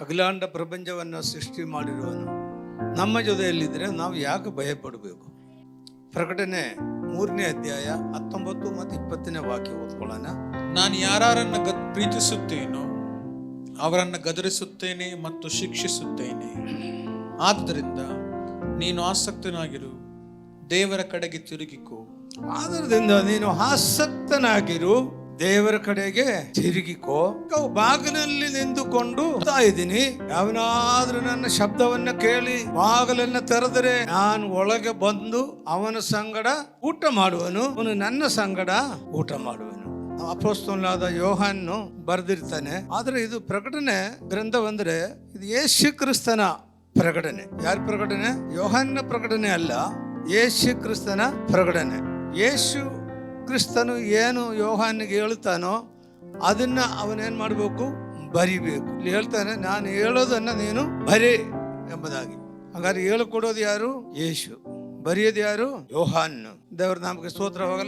ಅಖಿಲಾಂಡ ಪ್ರಪಂಚವನ್ನು ಸೃಷ್ಟಿ ಮಾಡಿರುವನು ನಮ್ಮ ಜೊತೆಯಲ್ಲಿದ್ದರೆ ನಾವು ಯಾಕೆ ಭಯಪಡಬೇಕು? ಪ್ರಕಟಣೆ 3ನೇ ಅಧ್ಯಾಯ 19 ಮತ್ತು 20ನೇ ವಾಕ್ಯ ಓದ್ಕೊಳ್ಳೋಣ. ನಾನು ಯಾರನ್ನ ಪ್ರೀತಿಸುತ್ತೇನೋ ಅವರನ್ನು ಗದರಿಸುತ್ತೇನೆ ಮತ್ತು ಶಿಕ್ಷಿಸುತ್ತೇನೆ. ಆದ್ದರಿಂದ ನೀನು ಆಸಕ್ತನಾಗಿರು, ದೇವರ ಕಡೆಗೆ ತಿರುಗಿಕೋ. ಆದ್ದರಿಂದ ನೀನು ಆಸಕ್ತನಾಗಿರು, ದೇವರ ಕಡೆಗೆ ತಿರುಗಿಕೋ. ಬಾಗಿಲಲ್ಲಿ ನಿಂತುಕೊಂಡು ಇದ್ದೀನಿ, ಯಾವನಾದ್ರೂ ನನ್ನ ಶಬ್ದವನ್ನ ಕೇಳಿ ಬಾಗಿಲನ್ನ ತೆರೆದರೆ ನಾನು ಒಳಗೆ ಬಂದು ಅವನ ಸಂಗಡ ಊಟ ಮಾಡುವನು, ಅವನು ನನ್ನ ಸಂಗಡ ಊಟ ಮಾಡುವನು. ಅಪೊಸ್ತಲನಾದ ಯೋಹಾನನು ಬರೆದಿರ್ತಾನೆ. ಆದ್ರೆ ಇದು ಪ್ರಕಟಣೆ ಗ್ರಂಥವಂದ್ರೆ ಇದು ಯೇಸು ಕ್ರಿಸ್ತನ ಪ್ರಕಟಣೆ. ಯಾರ ಪ್ರಕಟಣೆ? ಯೋಹಾನನ ಪ್ರಕಟಣೆ ಅಲ್ಲ, ಯೇಸು ಕ್ರಿಸ್ತನ ಪ್ರಕಟಣೆ. ಯೇಸು ಕ್ರಿಸ್ತನು ಏನು ಯೋಹಾನಿಗೆ ಹೇಳ್ತಾನೋ ಅದನ್ನ ಅವನೇನ್ ಮಾಡ್ಬೇಕು? ಬರಿಬೇಕು. ಇಲ್ಲಿ ಹೇಳ್ತಾನೆ, ನಾನು ಹೇಳೋದನ್ನ ನೀನು ಬರಿ ಎಂಬುದಾಗಿ. ಹಾಗಾದ್ರೆ ಹೇಳಿಕೊಡೋದು ಯಾರು? ಯೇಸು. ಬರೆಯೋದು ಯಾರು? ಯೋಹಾನ್. ದೇವರ ನಾಮಕ್ಕೆ ಸ್ತೋತ್ರವಾಗಲಿ.